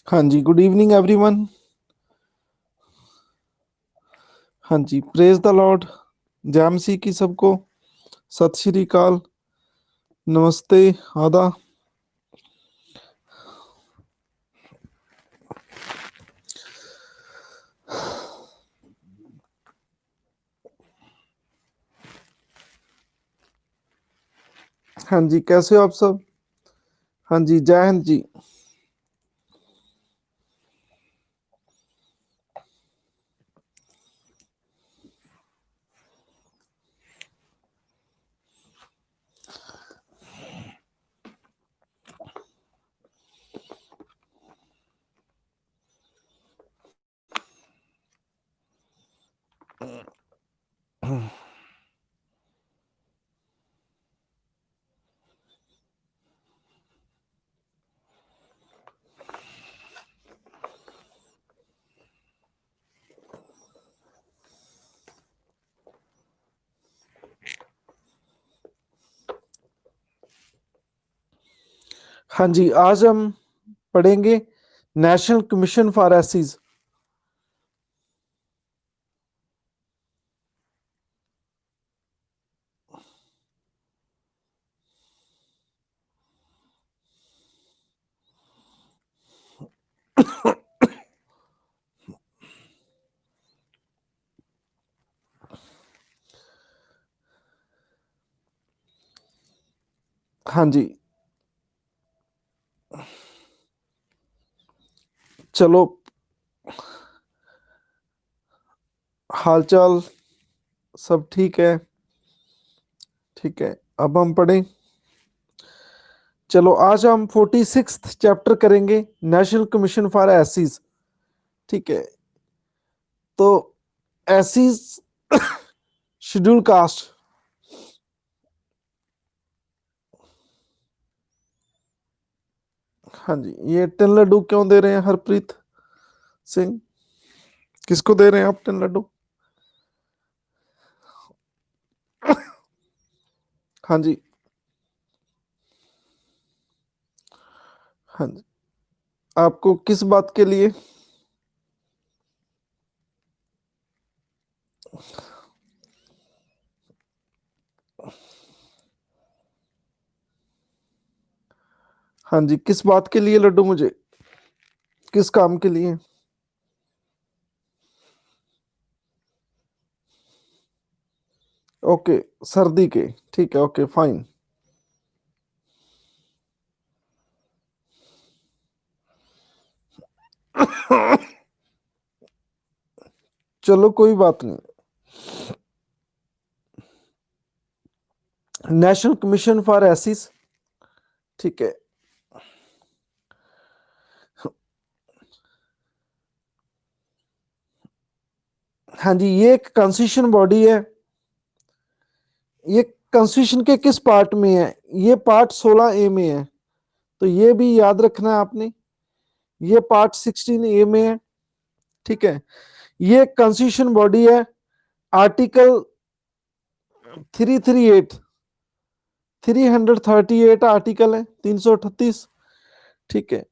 हाँ जी, good evening everyone. हाँ जी, praise the Lord. जय मसीह की सबको। सत श्री अकाल। नमस्ते। आदा। हाँ जी, कैसे हो आप सब? हाँ जी, जय हिंद जी। हाँ जी, आज हम पढ़ेंगे नेशनल कमीशन फॉर एसीज। हाँ जी, चलो। हालचाल सब ठीक है? ठीक है, अब हम पढ़ें। चलो, आज हम 46th चैप्टर करेंगे, नेशनल कमीशन फॉर एसीज। ठीक है, तो एसीज शेड्यूल कास्ट। हाँ जी, ये 10 लड्डू क्यों दे रहे हैं हरप्रीत सिंह? किसको दे रहे हैं आप 10 लड्डू? हाँ जी। हाँ जी, आपको किस बात के लिए? हाँ जी, किस बात के लिए लड्डू मुझे? किस काम के लिए? ओके, सर्दी के। ठीक है, ओके फाइन। चलो, कोई बात नहीं। नेशनल कमीशन फॉर एसिस। ठीक है। हाँ जी, ये एक कॉन्स्टिट्यूशन बॉडी है। ये कॉन्स्टिट्यूशन के किस पार्ट में है? ये पार्ट 16A में है, तो ये भी याद रखना है आपने। ये पार्ट 16A में है। ठीक है, ये कॉन्स्टिट्यूशन बॉडी है। आर्टिकल 338, 338 आर्टिकल है, 338। ठीक है,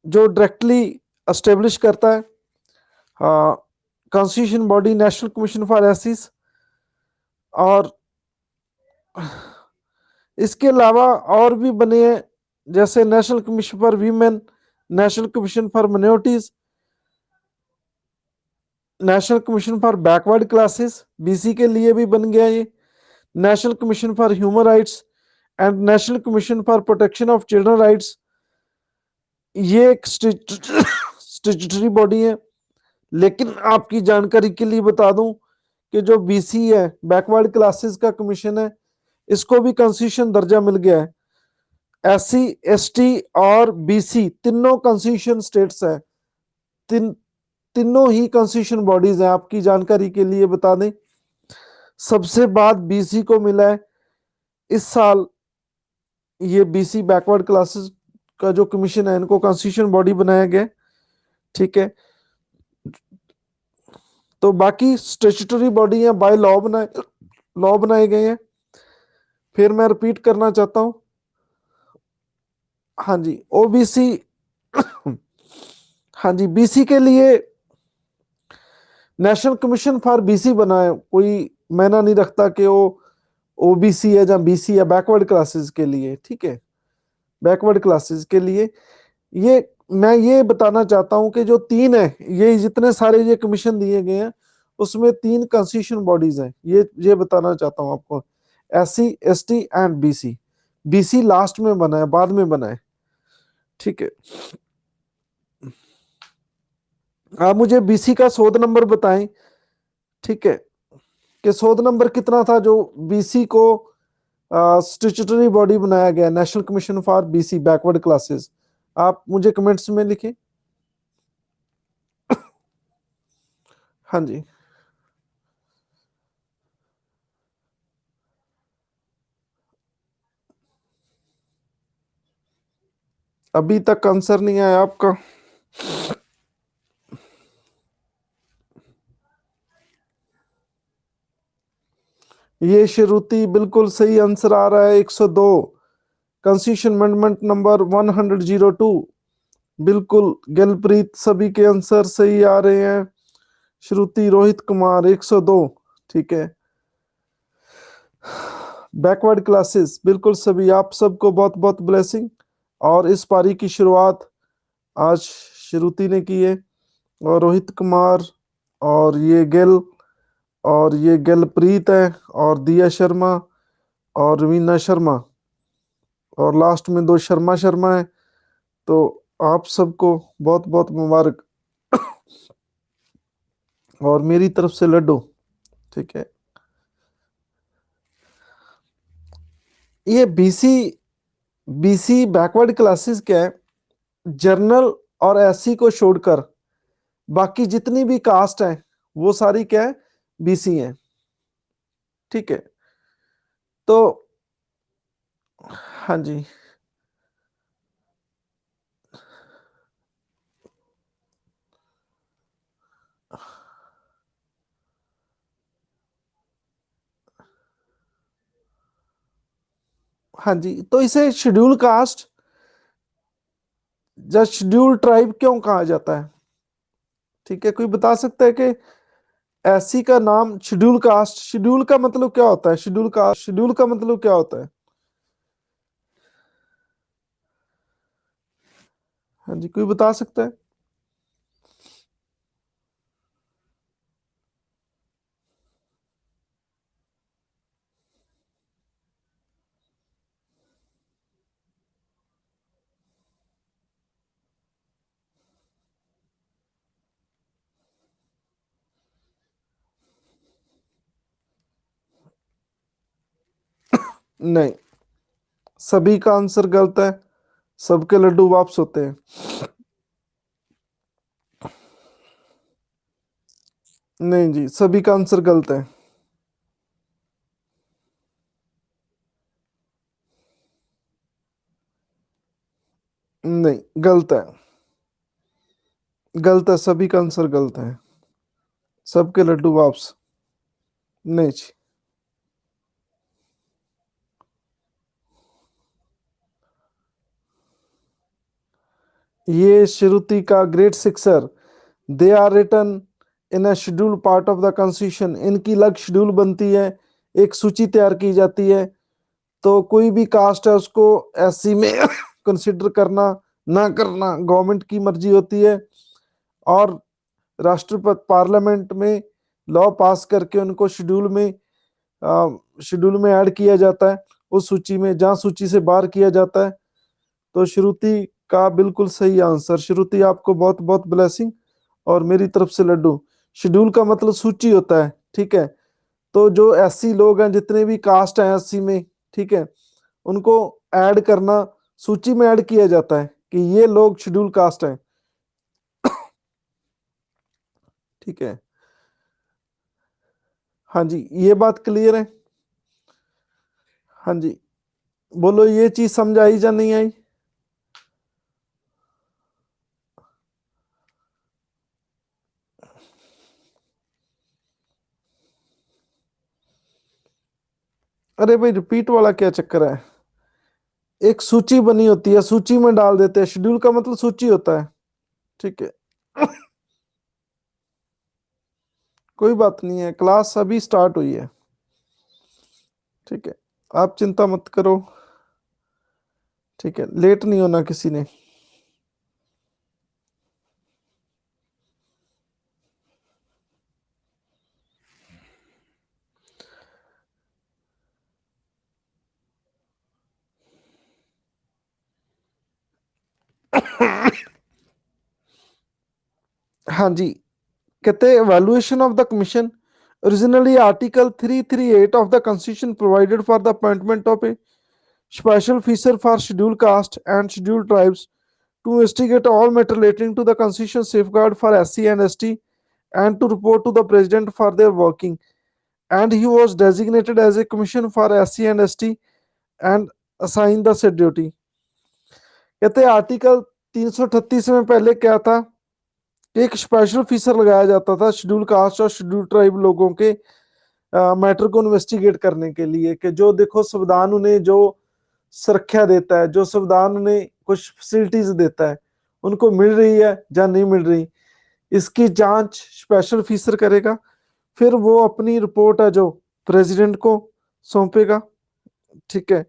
जो डायरेक्टली एस्टेब्लिश करता है constitution body national commission for एसिस। और इसके अलावा और भी बने हैं, जैसे national commission for women, national commission for minorities, national commission for backward classes, BC के लिए भी बन गया ये। National commission for human rights and national commission for protection of children rights. ये एक स्टेट्यूटरी बॉडी है। लेकिन आपकी जानकारी के लिए बता दूं कि जो बीसी है, बैकवर्ड क्लासेस का कमीशन है, इसको भी कॉन्स्टिट्यूशन दर्जा मिल गया है। एससी, एसटी और बीसी तीनों कॉन्स्टिट्यूशन स्टेट्स है। तीनों ही कॉन्स्टिट्यूशन बॉडीज हैं, आपकी जानकारी के लिए बता दें। सबसे बाद बीसी को मिला है इस साल। ये बीसी बैकवर्ड क्लासेस का जो कमीशन है, इनको कॉन्स्टिट्यूशन बॉडी बनाया गया। ठीक है, तो बाकी स्टेचुटरी बॉडी है, बाय लॉ बनाए गए हैं। फिर मैं रिपीट करना चाहता हूं। हाँ जी, ओबीसी हाँ जी, बीसी के लिए नेशनल कमीशन फॉर बीसी बना है, कोई मायना नहीं रखता कि वो ओबीसी है या बीसी है, बैकवर्ड क्लासेस के लिए, ठीक है, बैकवर्ड क्लासेस के लिए। ये मैं ये बताना चाहता हूं कि जो तीन है, ये जितने सारे ये कमीशन दिए गए हैं उसमें तीन कॉन्स्टिट्यूशन बॉडीज हैं, ये बताना चाहता हूं आपको, SC ST and BC. BC last में बना है, बाद में बना है, ठीक है। आप मुझे बीसी का शोध नंबर बताएं, ठीक है, कि शोध नंबर कितना था जो बीसी को स्टैट्यूटरी बॉडी बनाया गया, national commission for BC backward classes. आप मुझे कमेंट्स में लिखें। हाँ जी, अभी तक आंसर नहीं आया आपका। ये श्रुति बिल्कुल सही आंसर आ रहा है, 102, कॉन्स्टिट्यूशन अमेंडमेंट नंबर 102। बिल्कुल गलप्रीत, सभी के आंसर सही आ रहे हैं। श्रुति, रोहित कुमार 102, ठीक है। बैकवर्ड क्लासेस बिल्कुल सभी, आप सबको बहुत बहुत ब्लेसिंग। और इस पारी की शुरुआत आज श्रुति ने की है, और रोहित कुमार, और ये गिल, और ये गिलप्रीत है, और दिया शर्मा, और रवीना शर्मा, और लास्ट में दो शर्मा शर्मा है। तो आप सबको बहुत बहुत मुबारक, और मेरी तरफ से लड्डू, ठीक है। ये बीसी बीसी बैकवर्ड क्लासेस क्या है, जर्नल और एससी को छोड़कर बाकी जितनी भी कास्ट है वो सारी क्या है, बीसी है, ठीक है। तो हाँ जी, हाँ जी, तो इसे शेड्यूल कास्ट या शेड्यूल ट्राइब क्यों कहा जाता है, ठीक है। कोई बता सकता है कि एससी का नाम शेड्यूल कास्ट, शेड्यूल का मतलब क्या होता है, शेड्यूल कास्ट, शेड्यूल का मतलब क्या होता है? हाँ जी, कोई बता सकता है? नहीं, सभी का आंसर गलत है, सबके लड्डू वापस होते हैं। नहीं जी, सभी का आंसर गलत है। नहीं, गलत है, गलत है, सभी का आंसर गलत है, सबके लड्डू वापस। नहीं जी, ये श्रुति का great sixer, they are written in a schedule part of the constitution, इनकी अलग शेड्यूल बनती है, एक सूची तैयार की जाती है। तो कोई भी कास्ट है उसको एससी में कंसिडर करना ना करना गवर्नमेंट की मर्जी होती है, और राष्ट्रपति पार्लियामेंट में लॉ पास करके उनको शेड्यूल में ऐड किया जाता है, उस सूची में, जहां सूची से बाहर किया जाता है। तो श्रुति का बिल्कुल सही आंसर। श्रुति, आपको बहुत बहुत ब्लेसिंग, और मेरी तरफ से लड्डू। शेड्यूल का मतलब सूची होता है, ठीक है। तो जो एससी लोग हैं, जितने भी कास्ट हैं एससी में, ठीक है, उनको ऐड करना, सूची में ऐड किया जाता है कि ये लोग शेड्यूल कास्ट हैं, ठीक है। हाँ जी, ये बात क्लियर है? हाँ जी, बोलो, ये चीज समझ आई या नहीं आई? अरे भाई, रिपीट वाला क्या चक्कर है? एक सूची बनी होती है, सूची में डाल देते हैं, शेड्यूल का मतलब सूची होता है, ठीक है। कोई बात नहीं है, क्लास अभी स्टार्ट हुई है। ठीक है, आप चिंता मत करो। ठीक है, लेट नहीं होना किसी ने। हाँ जी, कहते हैं evaluation of the commission. Originally, Article 338 of the Constitution provided for the appointment of a special officer for scheduled caste and scheduled tribes to investigate all matter relating to the constitution safeguard for SC and ST and to report to the president for their working. And he was designated as a commission for SC and ST and assigned the said duty. कहते हैं article 338 में पहले क्या था, एक special officer लगाया जाता था शेड्यूल कास्ट और शेड्यूल ट्राइब लोगों के मैटर को इन्वेस्टिगेट करने के लिए, कि जो देखो संविधान उन्हें जो सुरक्षा देता है, जो संविधान उन्हें कुछ फैसिलिटीज देता है, उनको मिल रही है या नहीं मिल रही, इसकी जांच स्पेशल ऑफिसर करेगा। फिर वो अपनी रिपोर्ट है जो प्रेसिडेंट को सौंपेगा। ठीक है,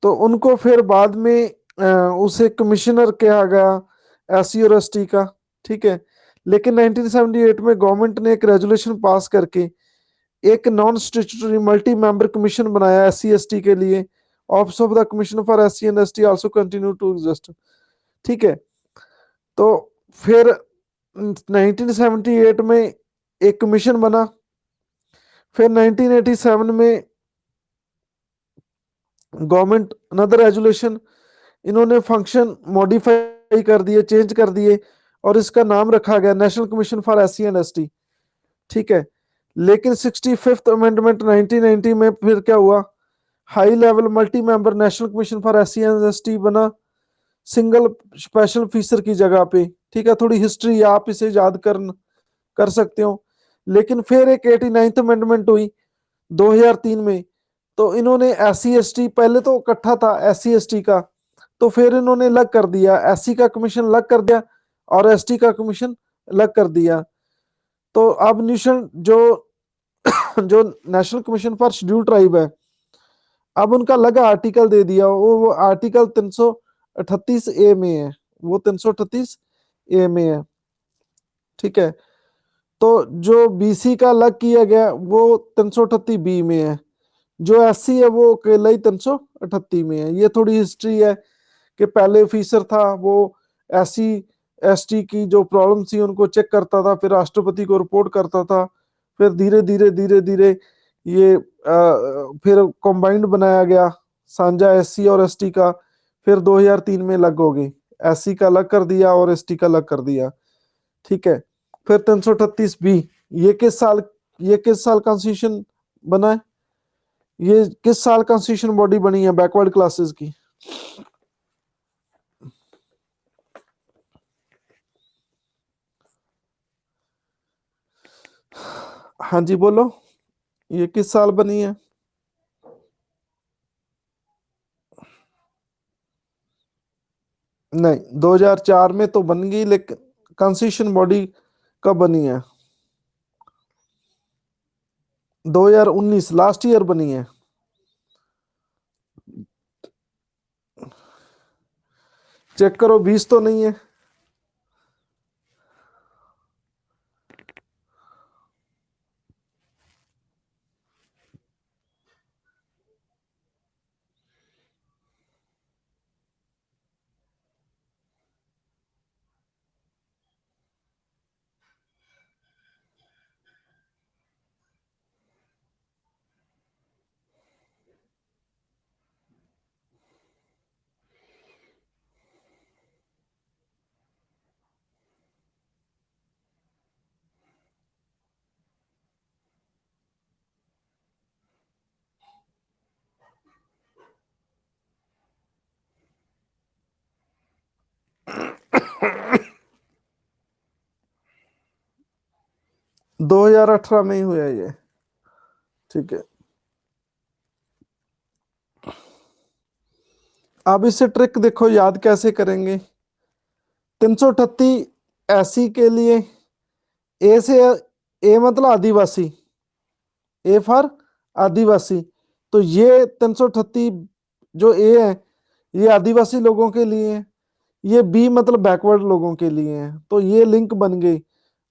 तो उनको फिर बाद में उसे कमिश्नर कहा गया SC और ST का। ठीक है, लेकिन 1978 में गवर्नमेंट ने एक रेजोल्यूशन पास करके एक non statutory multi member commission बनाया SC ST के लिए। Office of the commission for SC and ST also continue to exist. ठीक है, तो फिर 1978 में एक कमीशन बना। फिर 1987 में गवर्नमेंट अनदर रेजोल्यूशन, इन्होंने फंक्शन मॉडिफाई कर दिए, चेंज कर दिए, और इसका नाम रखा गया national commission for SC and ST। ठीक है, लेकिन 65th अमेंडमेंट 1990 में फिर क्या हुआ, high level multi member national commission for SC and ST बना सिंगल स्पेशल ऑफिसर की जगह पे। ठीक है, थोड़ी हिस्ट्री आप इसे याद कर सकते हो। लेकिन फिर एक 89th अमेंडमेंट हुई 2003 में, तो इन्होंने SC ST, पहले तो इकट्ठा था SC ST का, तो फिर इन्होंने अलग कर दिया, SC का कमीशन अलग कर दिया और ST का कमीशन अलग कर दिया। तो अब नेशनल जो जो national commission for schedule tribe है, अब उनका अलग आर्टिकल दे दिया, वो आर्टिकल 338A में है, वो 338A में है। ठीक है, तो जो BC का अलग किया गया वो 338B में है, जो SC है वो अकेला ही 338 में है। ये थोड़ी हिस्ट्री है कि पहले ऑफिसर था वो SC ST की जो प्रॉब्लम थी उनको चेक करता था, फिर राष्ट्रपति को रिपोर्ट करता था। फिर धीरे धीरे ये फिर कंबाइंड बनाया गया साझा SC और ST का। फिर 2003 में अलग हो गई, SC का अलग कर दिया और ST का अलग कर दिया। ठीक है, फिर 338B, ये किस साल कॉन्स्टिट्यूशन बना है, ये किस साल कॉन्स्टिट्यूशन बॉडी बनी है बैकवर्ड क्लासेस की? हाँ जी बोलो, ये किस साल बनी है? नहीं, 2004 में तो बन गई, लेकिन कॉन्स्टिट्यूशन बॉडी कब बनी है? 2019 लास्ट ईयर बनी है। चेक करो, 20 तो नहीं है। दो हजार 18 में ही हुआ है ये। ठीक है, अब इसे ट्रिक देखो याद कैसे करेंगे। 338 SC के लिए A से ए मतलब आदिवासी, ए फॉर आदिवासी। तो ये 338 जो ए है ये आदिवासी लोगों के लिए है, ये बी मतलब बैकवर्ड लोगों के लिए है। तो ये लिंक बन गई,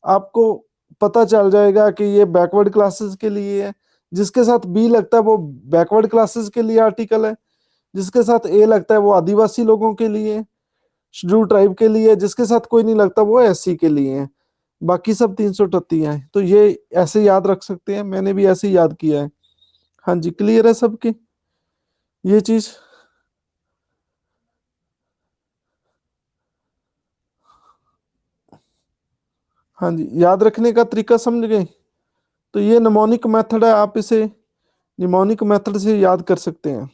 आपको पता चल जाएगा कि ये बैकवर्ड क्लासेस के लिए है। जिसके साथ बी लगता है वो बैकवर्ड क्लासेस के लिए आर्टिकल है, जिसके साथ ए लगता है वो आदिवासी लोगों के लिए, शेड्यूल ट्राइब के लिए, जिसके साथ कोई नहीं लगता वो एससी के लिए है। बाकी सब 338 हैं। तो ये ऐसे याद रख सकते हैं, मैंने भी ऐसे ही याद किया है। हाँ जी, क्लियर है सबके ये चीज? हाँ जी, याद रखने का तरीका समझ गए? तो ये निमोनिक मेथड है, आप इसे निमोनिक मेथड से याद कर सकते हैं।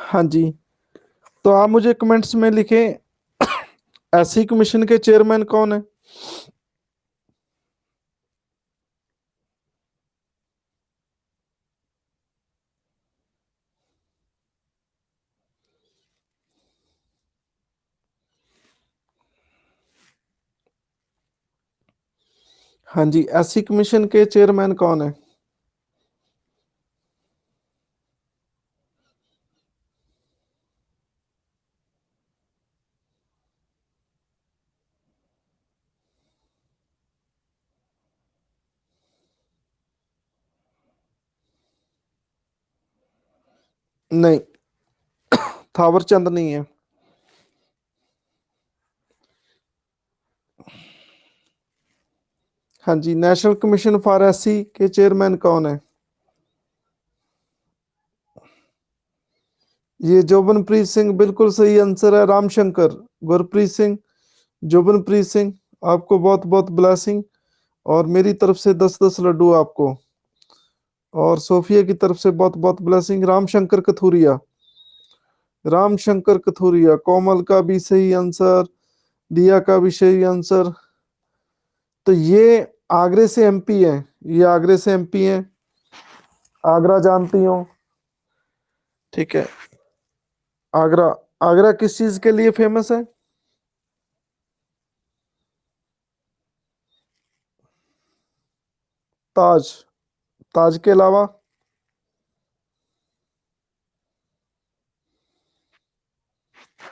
हाँ जी, तो आप मुझे कमेंट्स में लिखें एससी कमीशन के चेयरमैन कौन है? हाँ जी, एससी कमीशन के चेयरमैन कौन है? नहीं, थावर चंद नहीं है। हाँ जी, नेशनल कमीशन फॉर एससी के चेयरमैन कौन है? ये जोबनप्रीत सिंह, बिल्कुल सही आंसर है। रामशंकर, गुरप्रीत सिंह, जोबनप्रीत सिंह, आपको बहुत बहुत ब्लेसिंग। और मेरी तरफ से 10-10 लड्डू आपको, और सोफिया की तरफ से बहुत बहुत ब्लेसिंग। रामशंकर कथुरिया, रामशंकर कथुरिया, कोमल का भी सही आंसर, दिया का भी सही आंसर। तो ये आगरे से एमपी है, ये आगरे से एमपी है। आगरा जानती हो? ठीक है। आगरा, आगरा किस चीज के लिए फेमस है? ताज, ताज के अलावा?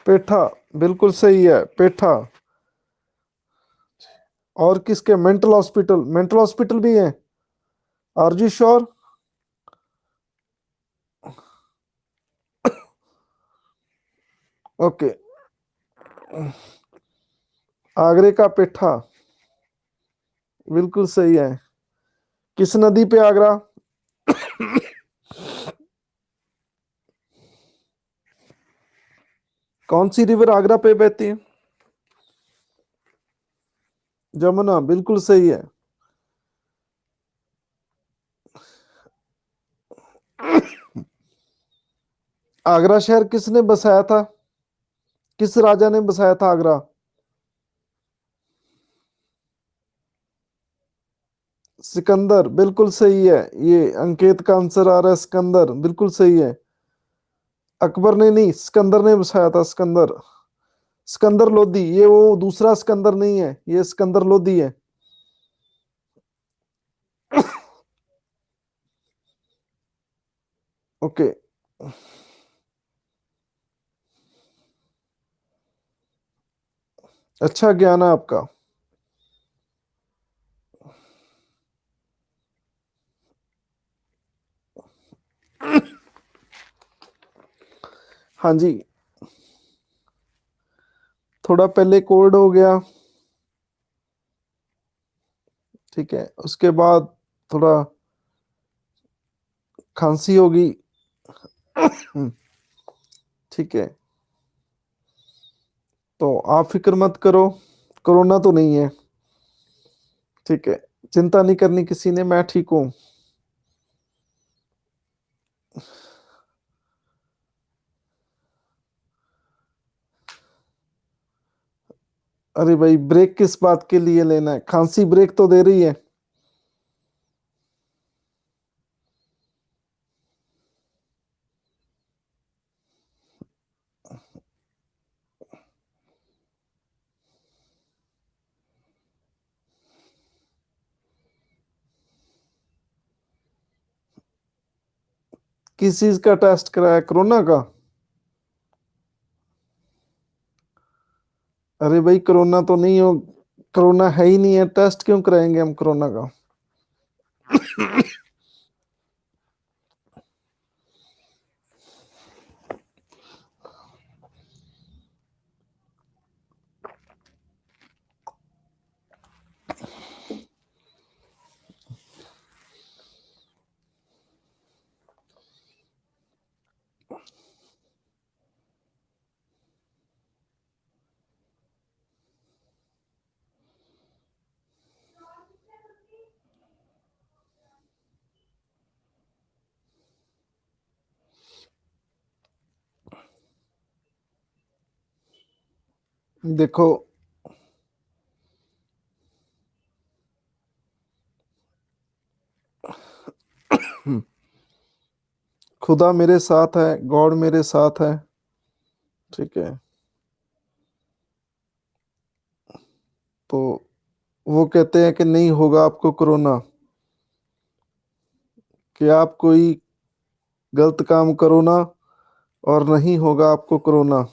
पेठा, बिल्कुल सही है, पेठा। और किसके? मेंटल हॉस्पिटल, मेंटल हॉस्पिटल भी है। R G sure? ओके, आगरे का पेठा बिल्कुल सही है। किस नदी पे आगरा? कौन सी रिवर आगरा पे बहती है? जमुना, बिल्कुल सही है। आगरा शहर किसने बसाया था? किस राजा ने बसाया था आगरा? सिकंदर, बिल्कुल सही है। ये अंकित का आंसर आ रहा है, सिकंदर, बिल्कुल सही है। अकबर ने नहीं, सिकंदर ने बसाया था, सिकंदर। सिकंदर लोदी, ये वो दूसरा सिकंदर नहीं है, ये सिकंदर लोदी है। ओके, अच्छा ज्ञान है आपका। हाँ जी, थोड़ा पहले कोल्ड हो गया, ठीक है, उसके बाद थोड़ा खांसी होगी। ठीक है, तो आप फिक्र मत करो, कोरोना तो नहीं है। ठीक है, चिंता नहीं करनी किसी ने, मैं ठीक हूं। अरे भाई ब्रेक किस बात के लिए लेना है? खांसी ब्रेक तो दे रही है। किस चीज का टेस्ट कराया? कोरोना का? अरे भाई कोरोना तो नहीं हो, कोरोना है ही नहीं है, टेस्ट क्यों कराएंगे हम कोरोना का? देखो खुदा मेरे साथ है, गॉड मेरे साथ है, ठीक है। तो वो कहते हैं कि नहीं होगा आपको कोरोना, कि आप कोई गलत काम करो ना और नहीं होगा आपको कोरोना।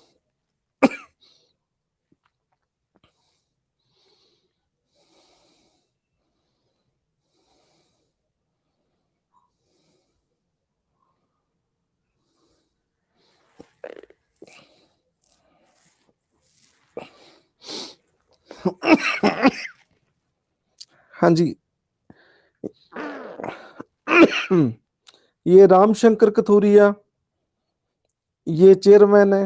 हाँ जी। ये रामशंकर कथूरिया, ये चेयरमैन है।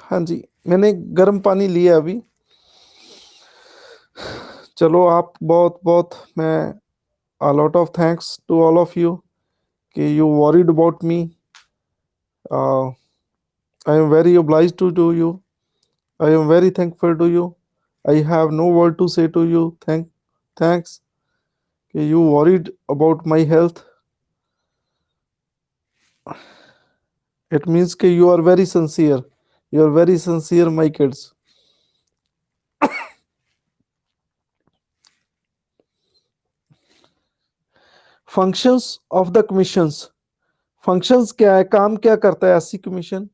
हाँ जी, मैंने गर्म पानी लिया अभी। चलो आप बहुत बहुत, मैं a lot of thanks to all of you कि you worried about me. uh, I am very obliged to you. I am very thankful to you. I have no word to say to you. Thanks कि you worried about my health. It means कि you are very sincere. You are very sincere, my kids. Functions of the commissions. Functions क्या है, काम क्या करता है SC commission?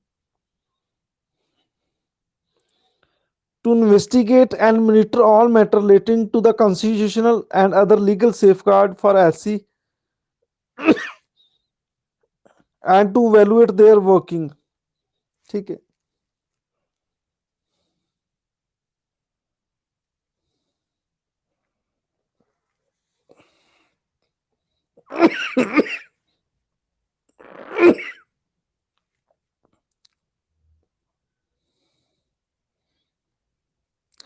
To investigate and monitor all matter relating to the constitutional and other legal safeguard for SC and to evaluate their working, ठीक है।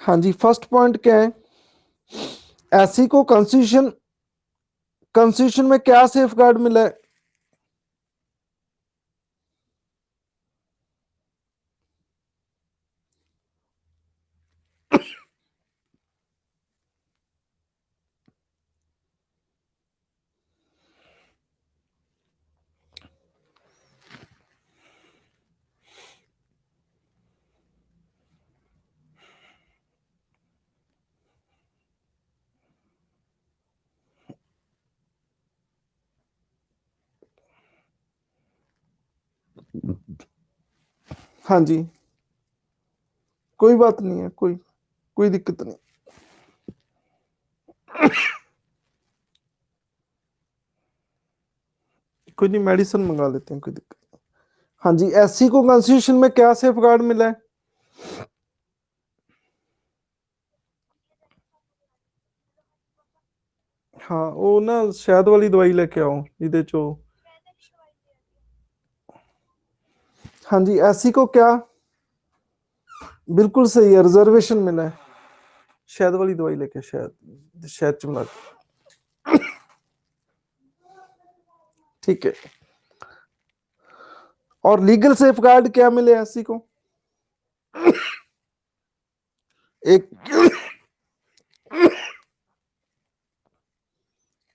हाँ जी, फर्स्ट पॉइंट क्या है? एससी को कॉन्स्टिट्यूशन, कॉन्स्टिट्यूशन में क्या सेफ गार्ड मिला है? हाँ जी, कोई बात नहीं है, कोई कोई दिक्कत नहीं। कोई नहीं, मेडिसिन मंगा लेते हैं, कोई दिक्कत नहीं। हाँ जी, एससी को कॉन्स्टिट्यूशन में क्या सेफ गार्ड मिला है? हाँ वो ना शहद वाली दवाई लेके आओ जिदे चो। हाँ जी एससी को क्या बिल्कुल सही है रिजर्वेशन मिला है। शहद वाली दवाई लेके शहद शहद च मिला के। ठीक है। और लीगल सेफ गार्ड क्या मिले एससी को? एक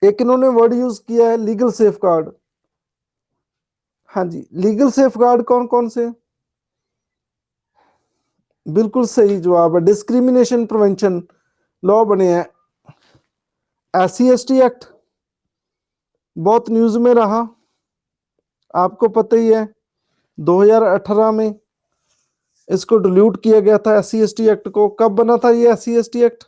एक इन्होंने वर्ड यूज किया है लीगल सेफ गार्ड। हाँ जी लीगल सेफ गार्ड कौन कौन से? बिल्कुल सही जवाब है डिस्क्रिमिनेशन प्रिवेंशन लॉ बने हैं। एससी एसटी एक्ट बहुत न्यूज में रहा, आपको पता ही है 2018 में इसको डिल्यूट किया गया था एससी एसटी एक्ट को। कब बना था ये एससी एसटी एक्ट?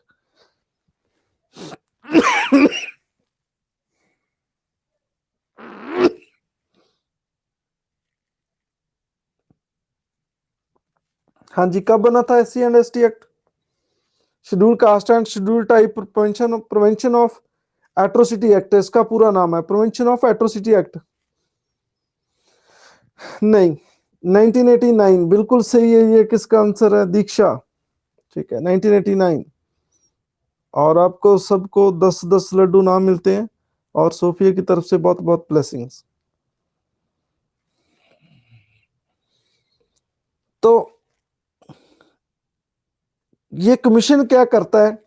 हाँ जी कब बना था SC and ST act? Schedule caste and schedule type prevention of atrocity act इसका पूरा नाम है, प्रिवेंशन ऑफ एट्रोसिटी एक्ट। नहीं 1989 बिल्कुल सही है। ये किसका आंसर है? दीक्षा। ठीक है 1989। और आपको सबको 10-10 लड्डू नाम मिलते हैं और सोफिया की तरफ से बहुत बहुत ब्लेसिंग्स। तो ये कमीशन क्या करता है?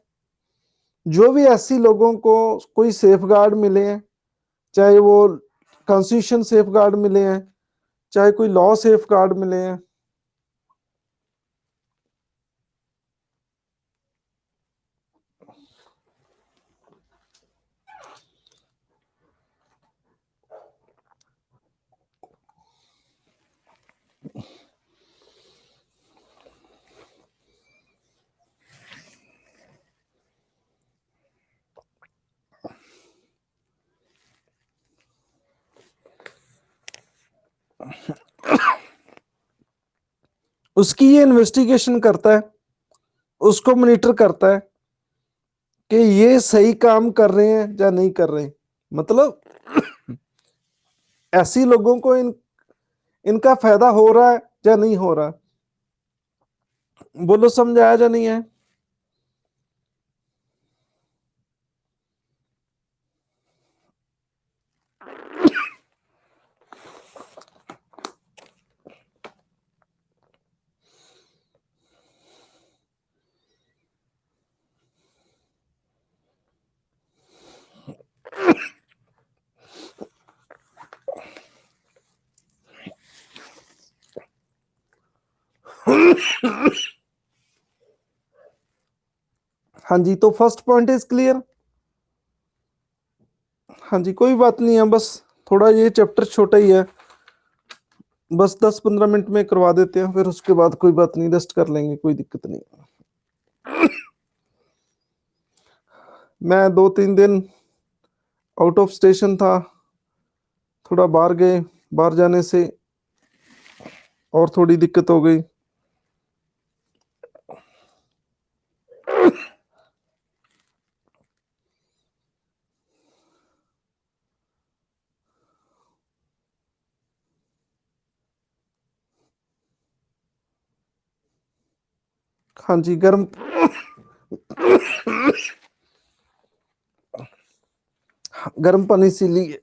जो भी ऐसी लोगों को कोई सेफ गार्ड मिले हैं, चाहे वो कॉन्स्टिट्यूशन सेफ गार्ड मिले हैं, चाहे कोई लॉ सेफ गार्ड मिले हैं, उसकी ये इन्वेस्टिगेशन करता है, उसको मॉनिटर करता है कि ये सही काम कर रहे हैं या नहीं कर रहे। मतलब ऐसी लोगों को इनका फायदा हो रहा है या नहीं हो रहा। बोलो समझ आया या नहीं है? हाँ जी तो फर्स्ट पॉइंट इज क्लियर। हाँ जी कोई बात नहीं है, बस थोड़ा ये चैप्टर छोटा ही है, बस 10-15 मिनट में करवा देते हैं, फिर उसके बाद कोई बात नहीं रेस्ट कर लेंगे, कोई दिक्कत नहीं। मैं 2-3 दिन आउट ऑफ स्टेशन था, थोड़ा बाहर गए, बाहर जाने से और थोड़ी दिक्कत हो गई। हाँ जी गर्म गर्म पानी से लिए।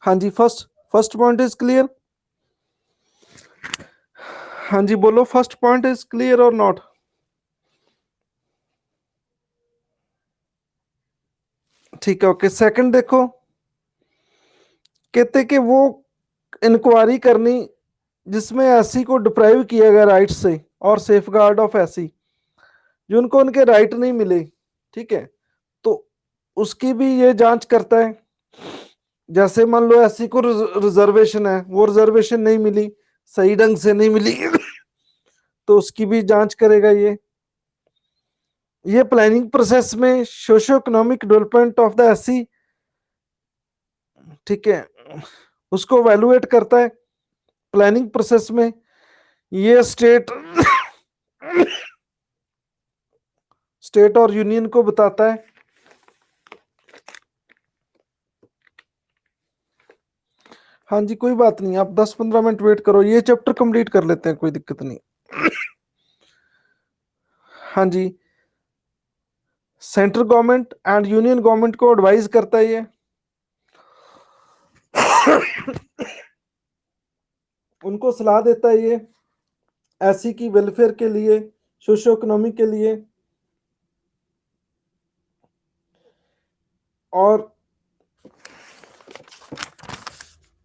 हाँ जी first first point is clear. हाँ जी बोलो फर्स्ट पॉइंट इज क्लियर और नॉट? ठीक है ओके। सेकंड देखो, कहते कि वो इंक्वायरी करनी जिसमें एससी को डिप्राइव किया गया राइट से और सेफ गार्ड ऑफ एससी, जो उनको उनके राइट नहीं मिले, ठीक है, तो उसकी भी ये जांच करता है। जैसे मान लो एससी को रिजर्वेशन है, वो रिजर्वेशन नहीं मिली, सही ढंग से नहीं मिली तो उसकी भी जांच करेगा ये प्लानिंग प्रोसेस में socio economic development of the SC, ठीक है, उसको वैल्यूएट करता है प्लानिंग प्रोसेस में। ये स्टेट स्टेट और यूनियन को बताता है। हाँ जी, कोई बात नहीं, आप 10-15 मिनट वेट करो, ये चैप्टर कंप्लीट कर लेते हैं, कोई दिक्कत नहीं। हाँ जी, central government and union government को एडवाइस करता है ये। उनको सलाह देता है ये एससी की वेलफेयर के लिए, सोशो इकोनॉमी के लिए, और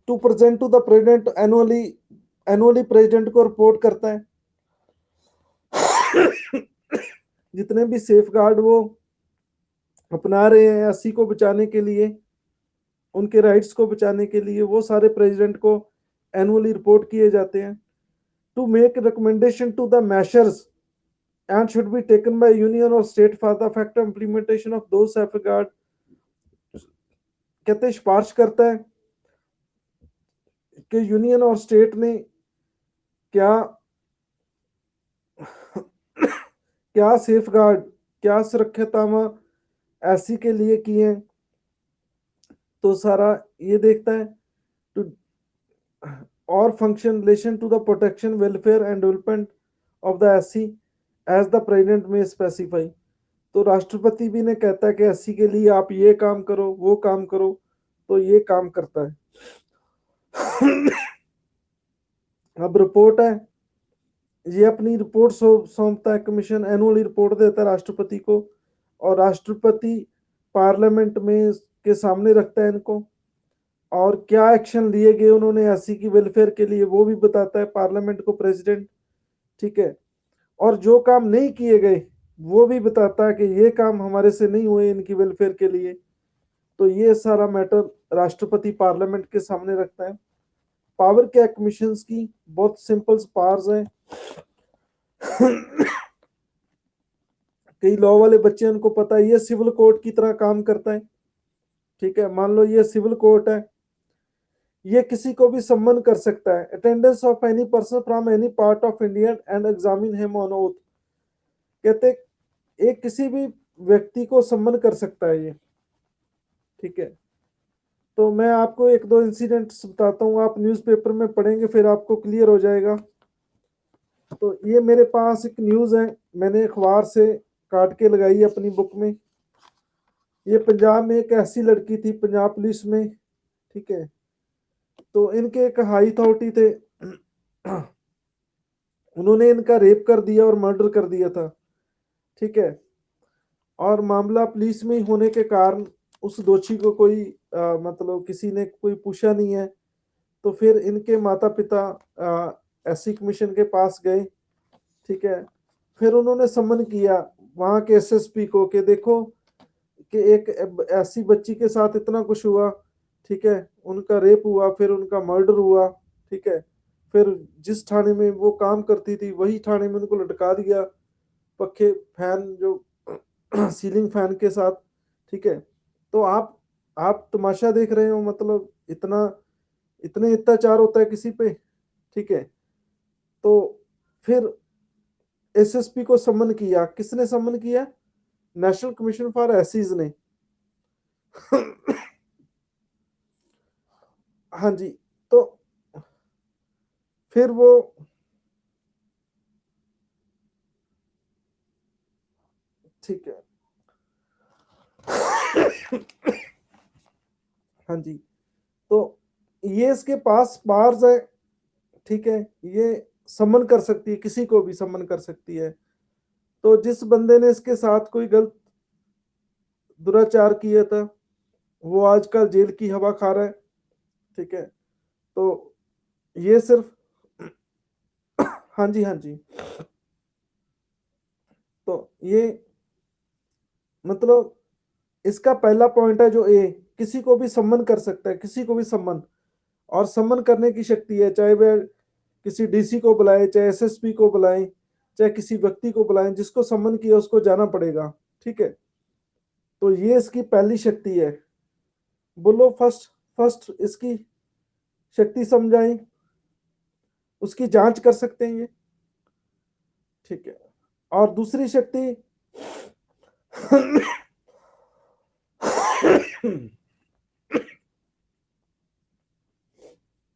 to present to the president annually president को रिपोर्ट करता है। जितने भी सेफ गार्ड वो अपना रहे हैं एससी को बचाने के लिए, उनके राइट्स को बचाने के लिए, वो सारे प्रेसिडेंट को एनुअली रिपोर्ट किए जाते हैं। To make recommendation to the measures and should be taken by union और state for the effective implementation of those safeguard. कहते हैं सिफारिश करता है कि यूनियन और स्टेट ने क्या क्या सेफगार्ड, क्या सुरक्षातामा एससी के लिए किए हैं, तो सारा ये देखता है। टू और function relation to the protection welfare and development of the SC as the president में स्पेसिफाई। तो राष्ट्रपति भी ने कहता है कि एससी के लिए आप ये काम करो, वो काम करो, तो ये काम करता है। अब रिपोर्ट है, ये अपनी रिपोर्ट सौंपता है, कमीशन एनुअली रिपोर्ट देता है राष्ट्रपति को, और राष्ट्रपति पार्लियामेंट में के सामने रखता है इनको, और क्या एक्शन लिए गए उन्होंने एससी की वेलफेयर के लिए वो भी बताता है पार्लियामेंट को प्रेसिडेंट। ठीक है, और जो काम नहीं किए गए वो भी बताता है कि ये काम हमारे से नहीं हुए इनकी वेलफेयर के लिए। तो ये सारा मैटर राष्ट्रपति पार्लियामेंट के सामने रखता है। पावर क्या कमीशन की बहुत सिंपल पावर्स हैं। कई लॉ वाले बच्चे उनको पता है, ये सिविल कोर्ट की तरह काम करता है। ठीक है, मान लो ये सिविल कोर्ट है, ये किसी को भी सम्मन कर सकता है। Attendance of any person from any part of India and examine him on oath. कहते एक किसी भी व्यक्ति को सम्मन कर सकता है ये। ठीक है, तो मैं आपको एक दो इंसिडेंट्स बताता हूँ, आप न्यूज़पेपर में पढ़ेंगे फिर आपको क्लियर हो जाएगा। तो ये मेरे पास एक न्यूज़ है, मैंने अखबार से काट के लगाई अपनी बुक में। ये पंजाब में एक ऐसी लड़की थी, पंजाब पुलिस में। ठीक है, तो इनके एक हाई अथॉरिटी थे, उन्होंने इनका रेप कर दिया और मर्डर कर दिया था। ठीक है, और मामला पुलिस में होने के कारण उस दोषी को कोई मतलब किसी ने कोई पूछा नहीं है। तो फिर इनके माता पिता एससी कमीशन के पास गए। ठीक है, फिर उन्होंने सम्मन किया वहाँ के एसएसपी को कि देखो कि एक ऐसी बच्ची के साथ इतना कुछ हुआ। ठीक है, उनका रेप हुआ, फिर उनका मर्डर हुआ। ठीक है, फिर जिस थाने में वो काम करती थी वही थाने में उनको लटका दिया, पक्के फैन जो सीलिंग फैन के साथ। ठीक है, तो आप तमाशा देख रहे हो, मतलब इतना इतने अत्याचार होता है किसी पे। ठीक है, तो फिर एसएसपी को सम्मन किया, किसने सम्मन किया? नेशनल कमीशन फॉर एसीज ने। हाँ जी, तो फिर वो ठीक है। हाँ जी, तो ये इसके पास पावर्स है। ठीक है, ये सम्मन कर सकती है, किसी को भी सम्मन कर सकती है। तो जिस बंदे ने इसके साथ कोई गलत दुराचार किया था वो आजकल जेल की हवा खा रहा है। ठीक है, तो ये सिर्फ हाँ जी, हाँ जी, तो ये मतलब इसका पहला पॉइंट है जो ए, किसी को भी सम्मन कर सकता है, किसी को भी सम्मन, और सम्मन करने की शक्ति है, चाहे वह किसी डीसी को बुलाए, चाहे एसएसपी को बुलाएं, चाहे किसी व्यक्ति को बुलाएं, जिसको सम्मन किया उसको जाना पड़ेगा। ठीक है, तो ये इसकी पहली शक्ति है। बोलो फर्स्ट फर्स्ट इसकी शक्ति समझाएं, उसकी जांच कर सकते हैं ये। ठीक है, और दूसरी शक्ति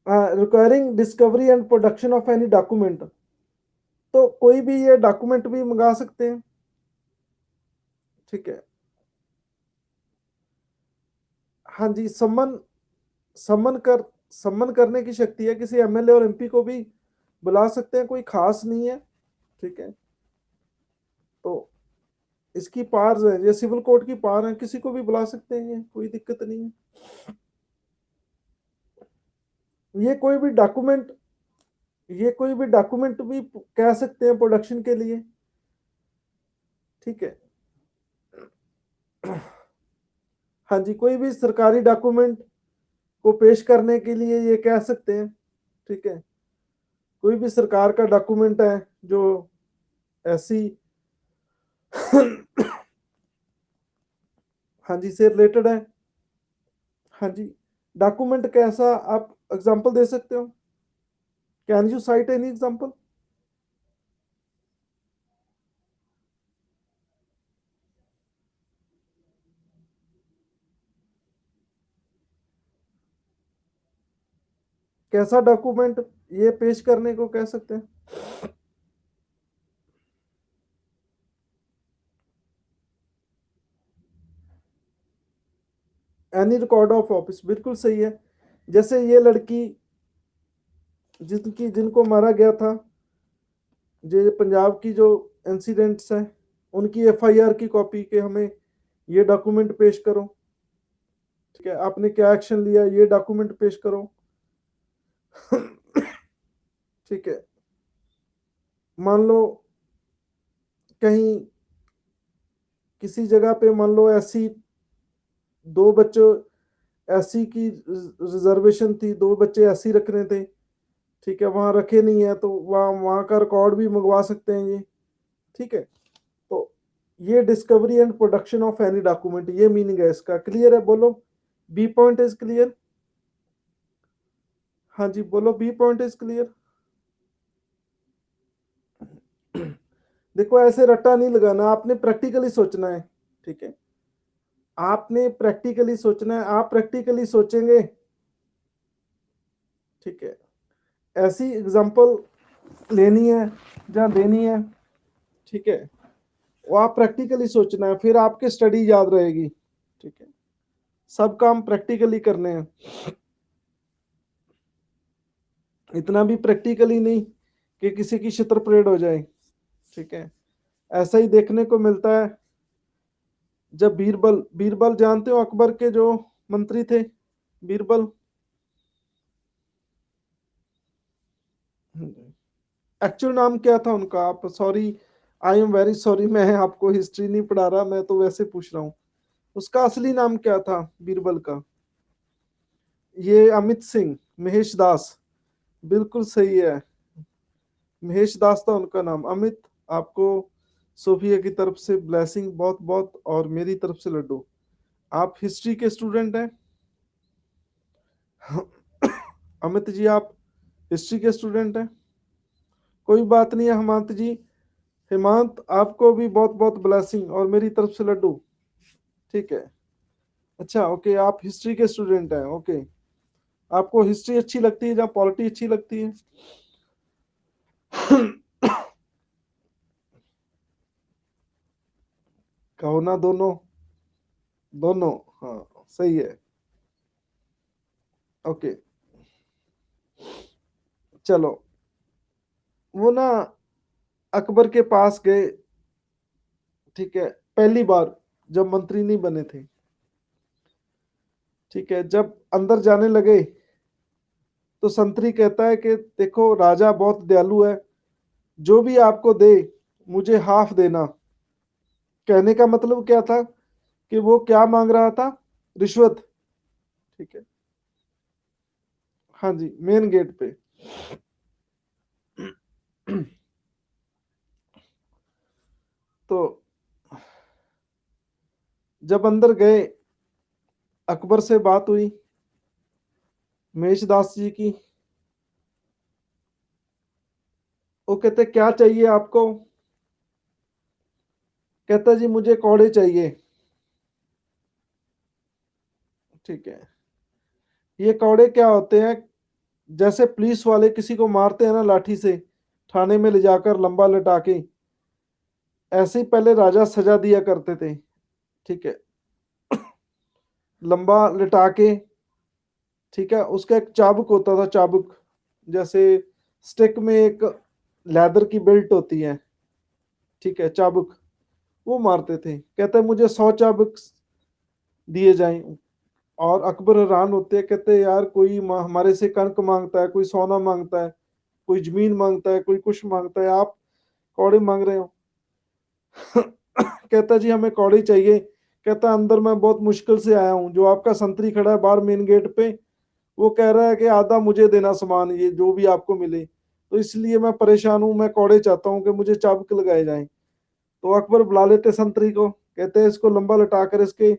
requiring discovery and production of any document, तो कोई भी ये डॉक्यूमेंट भी मंगा सकते हैं। ठीक है। हाँ जी, सम्मन कर सम्मन करने की शक्ति है, किसी एमएलए और एमपी को भी बुला सकते हैं, कोई खास नहीं है। ठीक है। तो इसकी पावर है, ये सिविल कोर्ट की पावर है, किसी को भी बुला सकते हैं, ये कोई दिक्कत नहीं है। ये कोई भी डॉक्यूमेंट ये कोई भी डॉक्यूमेंट भी कह सकते हैं प्रोडक्शन के लिए। ठीक है। हाँ जी, कोई भी सरकारी डॉक्यूमेंट को पेश करने के लिए ये कह सकते हैं। ठीक है। कोई भी सरकार का डॉक्यूमेंट है जो ऐसी हाँ जी से रिलेटेड है। हाँ जी, डॉक्यूमेंट कैसा, आप एग्जांपल दे सकते हो? Can you site any example? कैसा डॉक्यूमेंट ये पेश करने को कह सकते हैं? एनी रिकॉर्ड ऑफ ऑफिस, बिल्कुल सही है। जैसे ये लड़की जिनको मारा गया था, जो पंजाब की जो इंसिडेंट्स हैं, उनकी एफआईआर की कॉपी के हमें ये डॉक्यूमेंट पेश करो। ठीक है, आपने क्या एक्शन लिया, ये डॉक्यूमेंट पेश करो। ठीक है। मान लो कहीं किसी जगह पे मान लो ऐसी दो बच्चों ऐसी की रिजर्वेशन थी, दो बच्चे ऐसी रखने थे। ठीक है, वहां रखे नहीं है तो वहाँ वहां का रिकॉर्ड भी मंगवा सकते हैं ये। ठीक है। तो ये discovery and production of any document, ये मीनिंग है इसका। क्लियर है? बोलो बी पॉइंट इज क्लियर। हाँ जी, बोलो बी पॉइंट इज क्लियर। देखो, ऐसे रट्टा नहीं लगाना, आपने प्रैक्टिकली सोचना है। ठीक है, आपने प्रैक्टिकली सोचना है, आप प्रैक्टिकली सोचेंगे। ठीक है, ऐसी एग्जांपल लेनी है जहाँ देनी है। ठीक है, वो आप प्रैक्टिकली सोचना है, फिर आपकी स्टडी याद रहेगी। ठीक है, सब काम प्रैक्टिकली करने हैं, इतना भी प्रैक्टिकली नहीं कि किसी की छित्र परेड हो जाए। ठीक है, ऐसा ही देखने को मिलता है जब बीरबल बीरबल जानते हो, अकबर के जो मंत्री थे, बीरबल। एक्चुअल नाम क्या था उनका? आप sorry, I am very sorry, मैं आपको हिस्ट्री नहीं पढ़ा रहा, मैं तो वैसे पूछ रहा हूँ। उसका असली नाम क्या था बीरबल का? ये अमित सिंह, महेश दास, बिल्कुल सही है। महेश दास था उनका नाम। अमित, आपको सोफिया की तरफ से ब्लेसिंग बहुत बहुत, और मेरी तरफ से लड्डू। आप हिस्ट्री के स्टूडेंट हैं। अमित जी, आप हिस्ट्री के स्टूडेंट हैं। कोई बात नहीं है हेमंत जी। हेमंत, आपको भी बहुत बहुत ब्लेसिंग और मेरी तरफ से लड्डू। ठीक है। अच्छा, ओके, आप हिस्ट्री के स्टूडेंट हैं। ओके, आपको हिस्ट्री अच्छी लगती है या पॉलिटी अच्छी लगती है? कहो ना, दोनों। दोनों, हाँ सही है। ओके, चलो। वो ना अकबर के पास गए। ठीक है, पहली बार जब मंत्री नहीं बने थे। ठीक है, जब अंदर जाने लगे तो संतरी कहता है कि देखो, राजा बहुत दयालु है, जो भी आपको दे मुझे हाफ देना। कहने का मतलब क्या था कि वो क्या मांग रहा था? रिश्वत। ठीक है। हाँ जी, मेन गेट पे। तो जब अंदर गए, अकबर से बात हुई महेश दास जी की। वो कहते क्या चाहिए आपको? कहता जी मुझे कौड़े चाहिए। ठीक है, ये कौड़े क्या होते हैं? जैसे पुलिस वाले किसी को मारते हैं ना लाठी से, थाने में ले जाकर लंबा लटा के, ऐसे ही पहले राजा सजा दिया करते थे। ठीक है, लंबा लिटा के, ठीक है, उसका एक चाबुक होता था, चाबुक, जैसे स्टिक में एक लेदर की बेल्ट होती है, ठीक है, चाबुक, वो मारते थे। कहते हैं मुझे 100 चाबुक दिए जाएं। और अकबर हैरान होते हैं, कहते हैं यार कोई हमारे से कनक मांगता है, कोई सोना मांगता है, कोई जमीन मांगता है, कोई कुछ मांगता है, आप कौड़े मांग रहे हो। कहता जी हमें कौड़ी चाहिए। कहता अंदर मैं बहुत मुश्किल से आया हूँ, जो आपका संतरी खड़ा है बाहर मेन गेट पे, वो कह रहा है कि आधा मुझे देना सामान, ये जो भी आपको मिले, तो इसलिए मैं परेशान हूँ, मैं कौड़े चाहता हूँ कि मुझे चाबुक लगाए जाएं। तो अकबर बुला लेते संतरी को, कहते हैं इसको लंबा लटाकर इसके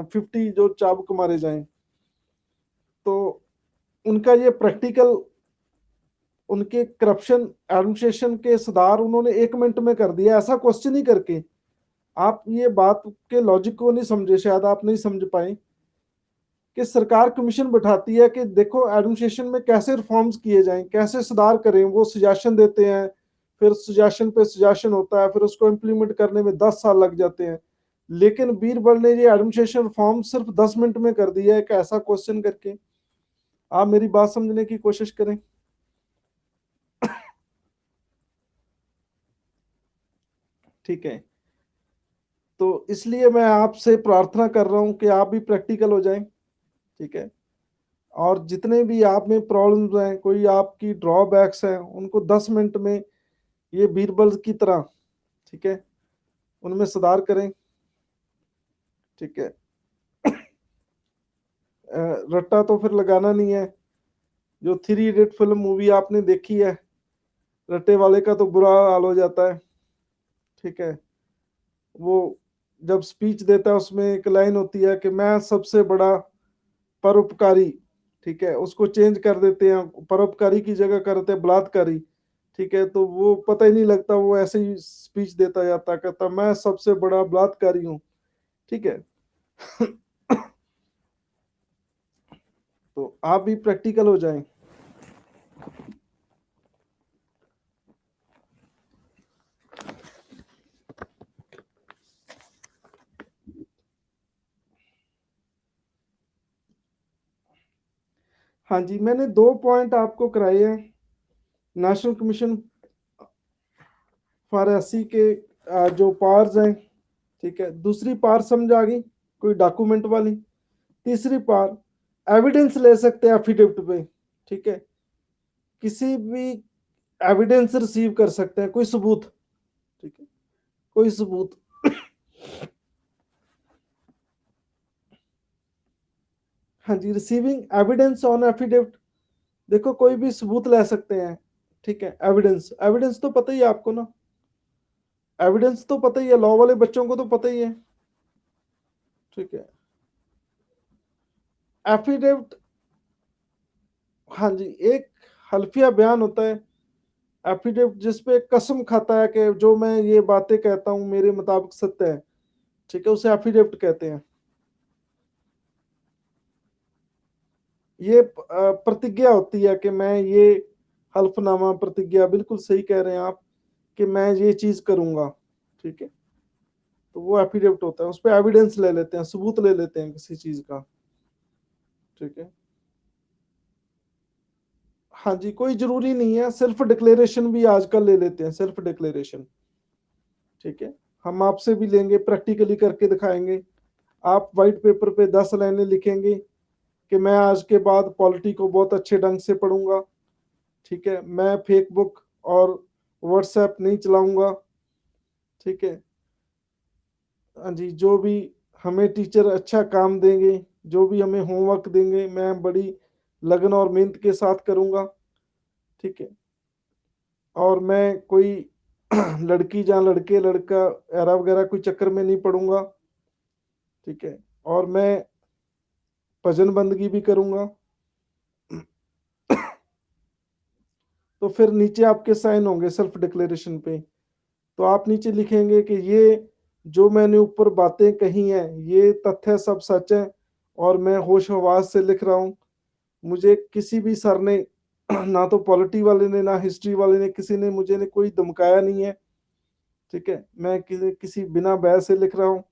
50 जो चाबुक मारे जाएं। तो उनका ये प्रैक्टिकल, उनके करप्शन एडमिनिस्ट्रेशन के सुधार उन्होंने 1 मिनट में कर दिया, ऐसा क्वेश्चन ही करके। आप ये बात के लॉजिक को नहीं समझे, शायद आप नहीं समझ पाए कि सरकार कमीशन बैठाती है कि देखो एडमिनिस्ट्रेशन में कैसे रिफॉर्म्स किए जाएं, कैसे सुधार करें, वो सजेशन देते हैं, फिर सजेशन पे सजेशन होता है, फिर उसको इम्प्लीमेंट करने में 10 साल लग जाते हैं। लेकिन बीरबल ने ये एडमिनिस्ट्रेशन रिफॉर्म सिर्फ 10 मिनट में कर दिया है, एक ऐसा क्वेश्चन करके। आप मेरी बात समझने की कोशिश करें। ठीक है, तो इसलिए मैं आपसे प्रार्थना कर रहा हूं कि आप भी प्रैक्टिकल हो जाएं। ठीक है, और जितने भी आप में प्रॉब्लम्स हैं, कोई आपकी ड्रॉबैक्स हैं, उनको 10 मिनट में ये बीरबल की तरह, ठीक है, उनमें सुधार करें। ठीक है, रट्टा तो फिर लगाना नहीं है। जो 3 इडियट फिल्म मूवी आपने देखी है, रट्टे वाले का तो बुरा हाल हो जाता है। ठीक है, वो जब स्पीच देता है उसमें एक लाइन होती है कि मैं सबसे बड़ा परोपकारी, ठीक है, उसको चेंज कर देते हैं, परोपकारी की जगह करते हैं बलात्कारी। ठीक है, तो वो पता ही नहीं लगता, वो ऐसे ही स्पीच देता जाता, कहता मैं सबसे बड़ा बलात्कारी हूँ। ठीक है। तो आप भी प्रैक्टिकल हो जाएं। हाँ जी, मैंने 2 पॉइंट आपको कराए हैं। नेशनल कमीशन फॉर एससी के जो पार्स हैं, ठीक है, दूसरी पार समझ आ गई, कोई डॉक्यूमेंट वाली। तीसरी पार एविडेंस ले सकते हैं एफिडेविट पे। ठीक है, किसी भी एविडेंस रिसीव कर सकते हैं, कोई सबूत। ठीक है, कोई सबूत। हाँ जी, रिसीविंग एविडेंस ऑन एफिडेविट, देखो कोई भी सबूत ले सकते हैं। ठीक है, एविडेंस, एविडेंस तो पता ही है आपको ना, एविडेंस तो पता ही है, लॉ वाले बच्चों को तो पता ही है। ठीक है, एफिडेविट, हाँ जी, एक हल्फिया बयान होता है एफिडेविट, जिसपे कसम खाता है कि जो मैं ये बातें कहता हूँ मेरे मुताबिक सत्य है। ठीक है, उसे एफिडेविट कहते हैं। ये प्रतिज्ञा होती है कि मैं ये, हल्फनामा, प्रतिज्ञा, बिल्कुल सही कह रहे हैं आप, कि मैं ये चीज करूंगा। ठीक है, तो वो एफिडेविट होता है, उस पर एविडेंस ले लेते हैं, सबूत ले लेते हैं किसी चीज का। ठीक है, हाँ जी, कोई जरूरी नहीं है, सेल्फ डिक्लेरेशन भी आजकल ले लेते हैं, सेल्फ डिक्लेरेशन। ठीक है, हम आपसे भी लेंगे, प्रैक्टिकली करके दिखाएंगे। आप व्हाइट पेपर पे 10 लाइनें लिखेंगे कि मैं आज के बाद पॉलिटी को बहुत अच्छे ढंग से पढ़ूंगा। ठीक है, मैं फेक बुक और व्हाट्सएप नहीं चलाऊंगा। ठीक है, हाँ जी, जो भी हमें टीचर अच्छा काम देंगे, जो भी हमें होमवर्क देंगे, मैं बड़ी लगन और मेहनत के साथ करूंगा। ठीक है, और मैं कोई लड़की जहाँ लड़के लड़का एरा वगैरह कोई चक्कर में नहीं पड़ूंगा। ठीक है, और मैं भजन बंदगी भी करूंगा। तो फिर नीचे आपके साइन होंगे सेल्फ डिक्लेरेशन पे, तो आप नीचे लिखेंगे कि ये जो मैंने ऊपर बातें कही हैं ये तथ्य सब सच है और मैं होश हवास से लिख रहा हूँ। मुझे किसी भी सर ने ना तो पॉलिटी वाले ने ना हिस्ट्री वाले ने किसी ने मुझे ने कोई धमकाया नहीं है। ठीक है, मैं किसी बिना बहस से लिख रहा हूँ।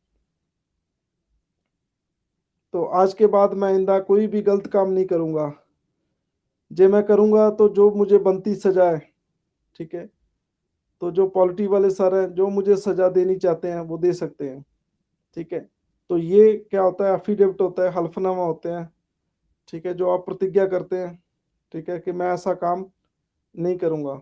तो आज के बाद मैं आइंदा कोई भी गलत काम नहीं करूँगा। जे मैं करूँगा तो जो मुझे बनती सजा है। ठीक है, तो जो पॉलिटी वाले सर हैं जो मुझे सजा देनी चाहते हैं वो दे सकते हैं। ठीक है, तो ये क्या होता है, एफिडेविट होता है, हल्फनामा होते हैं। ठीक है, जो आप प्रतिज्ञा करते हैं। ठीक है, कि मैं ऐसा काम नहीं करूँगा।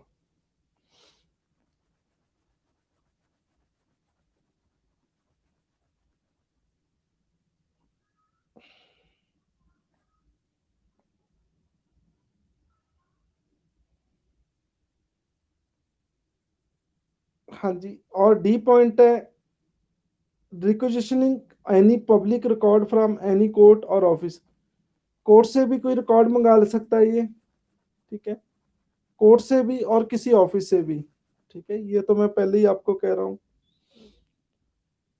हाँ जी, और डी पॉइंट है requisitioning any public record from any court or office. Court से भी कोई रिकॉर्ड मंगा ले सकता है ये। ठीक है, कोर्ट से भी और किसी ऑफिस से भी। ठीक है, ये तो मैं पहले ही आपको कह रहा हूँ।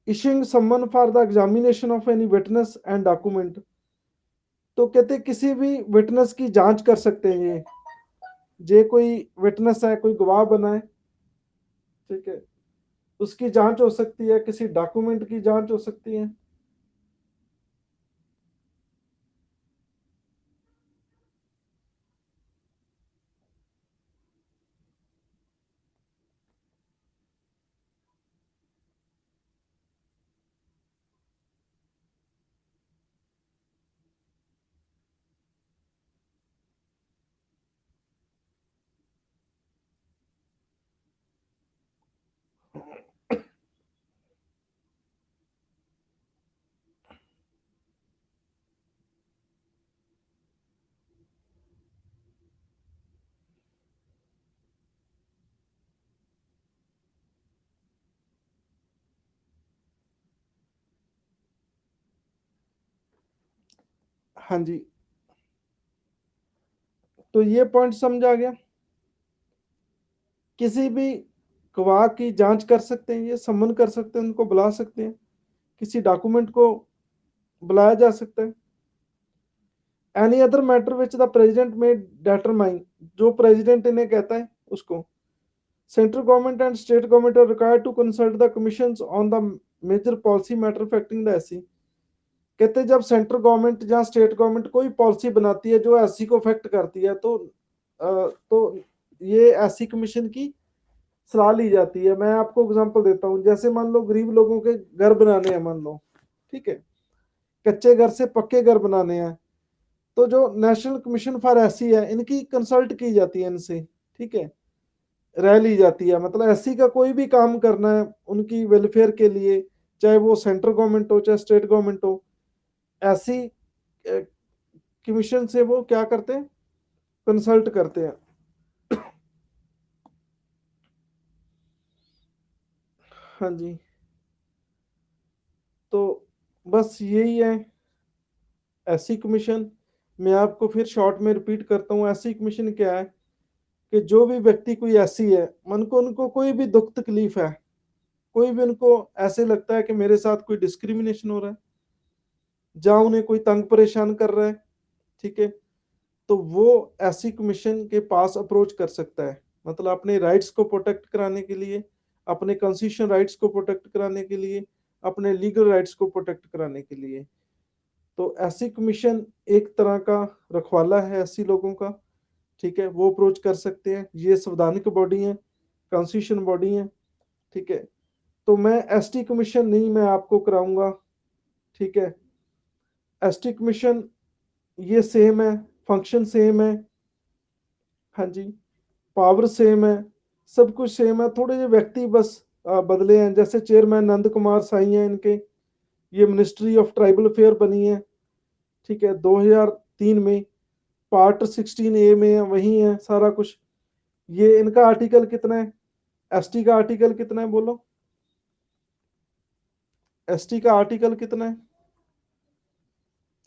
Issuing summon for the examination of any witness and document. तो कहते किसी भी विटनेस की जांच कर सकते हैं ये। जे कोई विटनेस है, कोई गवाह बना है। ठीक है, उसकी जांच हो सकती है, किसी डॉक्यूमेंट की जांच हो सकती है। हाँ जी, तो ये पॉइंट समझ आ गया। किसी भी गवाह की जांच कर सकते हैं, ये समन कर सकते हैं, उनको बुला सकते हैं, किसी डॉक्यूमेंट को बुलाया जा सकता है। Any other matter which the president में डिटरमाइन। जो प्रेसिडेंट इन्हें कहता है उसको। Central government and state government are required to consult the commissions on the major policy matter affecting the SC. कहते हैं जब सेंट्रल गवर्नमेंट या स्टेट गवर्नमेंट कोई पॉलिसी बनाती है जो एससी को अफेक्ट करती है तो ये एससी कमीशन की सलाह ली जाती है। मैं आपको एग्जांपल देता हूँ, जैसे मान लो गरीब लोगों के घर बनाने हैं, मान लो। ठीक है, कच्चे घर से पक्के घर बनाने हैं, तो जो नेशनल कमीशन फॉर एससी है इनकी कंसल्ट की जाती है इनसे। ठीक है, राय ली जाती है। मतलब एससी का कोई भी काम करना है उनकी वेलफेयर के लिए, चाहे वो सेंट्रल गवर्नमेंट हो चाहे स्टेट गवर्नमेंट हो, एससी कमीशन से वो क्या करते हैं, कंसल्ट करते हैं। हाँ जी, तो बस यही है एससी कमीशन। मैं आपको फिर शॉर्ट में रिपीट करता हूँ, एससी कमीशन क्या है कि जो भी व्यक्ति कोई एससी है, मन को उनको कोई भी दुख तकलीफ है, कोई भी उनको ऐसे लगता है कि मेरे साथ कोई डिस्क्रिमिनेशन हो रहा है, जहाँ उन्हें कोई तंग परेशान कर रहा है। ठीक है, तो वो एससी कमीशन के पास अप्रोच कर सकता है। मतलब अपने राइट्स को प्रोटेक्ट कराने के लिए, अपने कॉन्स्टिट्यूशन राइट्स को प्रोटेक्ट कराने के लिए, अपने लीगल राइट्स को प्रोटेक्ट कराने के लिए। तो एससी कमीशन एक तरह का रखवाला है एससी लोगों का। ठीक है, वो अप्रोच कर सकते हैं। ये संवैधानिक बॉडी है, कॉन्स्टिट्यूशन बॉडी है। ठीक है, तो मैं एसटी कमीशन नहीं मैं आपको कराऊंगा। ठीक है, एसटी कमीशन ये सेम है, फंक्शन सेम है। हाँ जी, पावर सेम है, सब कुछ सेम है, थोड़े से व्यक्ति बस बदले हैं। जैसे चेयरमैन नंद कुमार साई हैं इनके, ये मिनिस्ट्री ऑफ ट्राइबल अफेयर बनी है। ठीक है, 2003 में पार्ट 16A में है, वही है सारा कुछ। ये इनका आर्टिकल कितना है, एसटी का आर्टिकल कितना है बोलो, एसटी का आर्टिकल कितना है?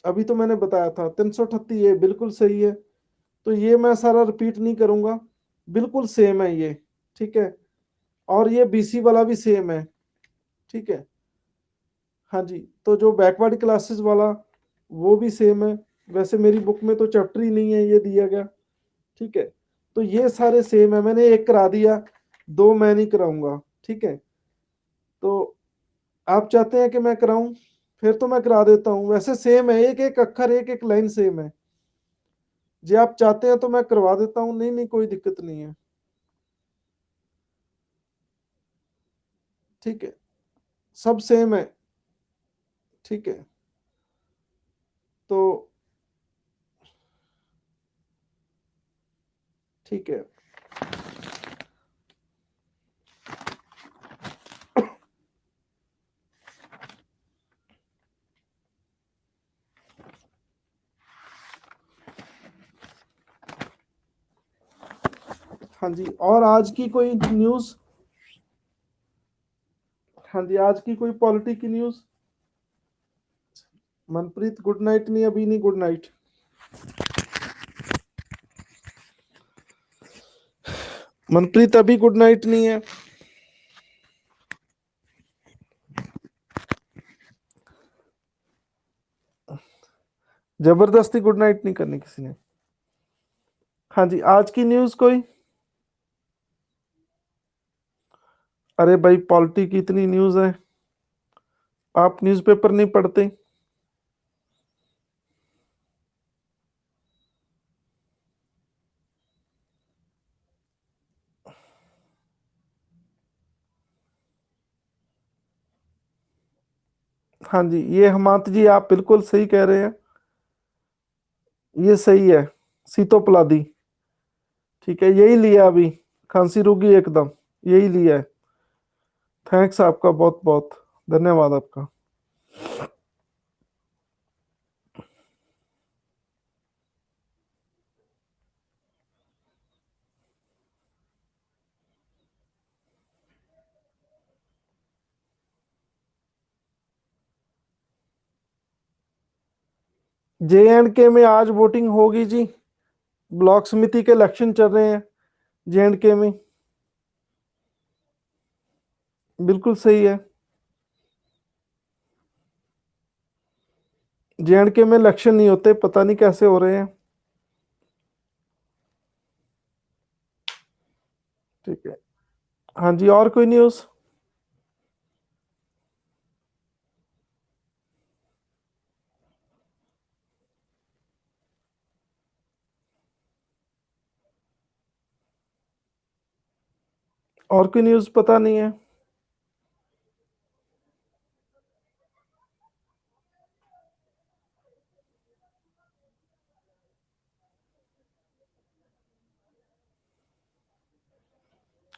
अभी तो मैंने बताया था 338A, बिल्कुल सही है। तो ये मैं सारा रिपीट नहीं करूंगा, बिल्कुल सेम है ये। ठीक है, और ये बीसी वाला भी सेम है। ठीक है, हाँ जी, तो जो बैकवर्ड क्लासेस वाला वो भी सेम है। वैसे मेरी बुक में तो चैप्टर ही नहीं है ये दिया गया, ठीक है। तो ये सारे सेम है, मैंने एक करा दिया, दो मैं नहीं कराऊंगा, ठीक है। तो आप चाहते हैं कि मैं कराऊं, फिर तो मैं करा देता हूं। वैसे सेम है, एक एक अक्षर एक एक लाइन सेम है। जी आप चाहते हैं तो मैं करवा देता हूं, नहीं नहीं कोई दिक्कत नहीं है, ठीक है। सब सेम है, ठीक है। तो ठीक है। हाँ जी, और आज की कोई न्यूज़? हाँ जी, आज की कोई पॉलिटी की न्यूज़? मनप्रीत गुड नाइट नहीं, अभी नहीं गुड नाइट। मनप्रीत अभी गुड नाइट नहीं है। जबरदस्ती गुड नाइट नहीं करनी किसी ने। हाँ जी, आज की न्यूज़ कोई? अरे भाई पॉलिटी की इतनी न्यूज़ है, आप न्यूज़पेपर नहीं पढ़ते? हाँ जी, ये हेमंत जी आप बिल्कुल सही कह रहे हैं, ये सही है। सीतोपलादी, ठीक है, यही लिया अभी, खांसी रुकी एकदम, यही लिया है। थैंक्स आपका, बहुत बहुत धन्यवाद आपका। जे एंड के में आज वोटिंग होगी जी, ब्लॉक समिति के इलेक्शन चल रहे हैं जे एंड के में। बिल्कुल सही है, जे एंड के में इलेक्शन नहीं होते, पता नहीं कैसे हो रहे हैं, ठीक है। हाँ जी, और कोई न्यूज़? और कोई न्यूज़ पता नहीं है?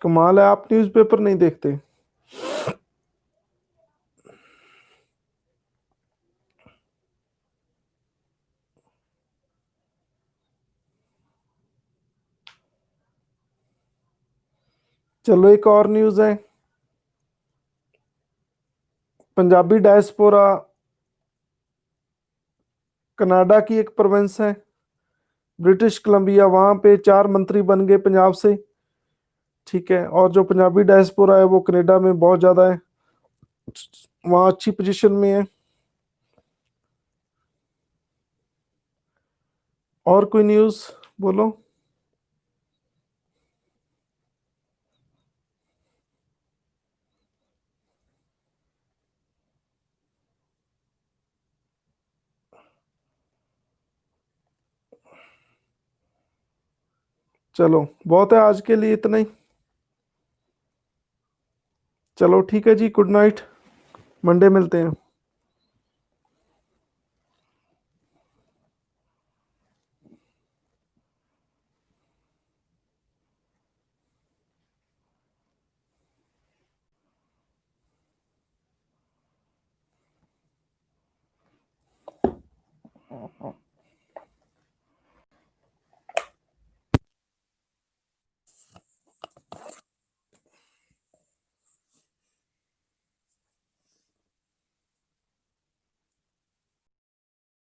कमाल है, आप न्यूज़पेपर नहीं देखते। चलो एक और न्यूज़ है, पंजाबी डायस्पोरा कनाडा की एक प्रोविंस है, ब्रिटिश कोलंबिया, वहां पे 4 मंत्री बन गए पंजाब से, ठीक है। और जो पंजाबी डायस्पोरा है वो कनाडा में बहुत ज्यादा है, वहाँ अच्छी पोजीशन में है। और कोई न्यूज़ बोलो। चलो बहुत है आज के लिए, इतना ही। चलो ठीक है जी, गुड नाइट, मंडे मिलते हैं।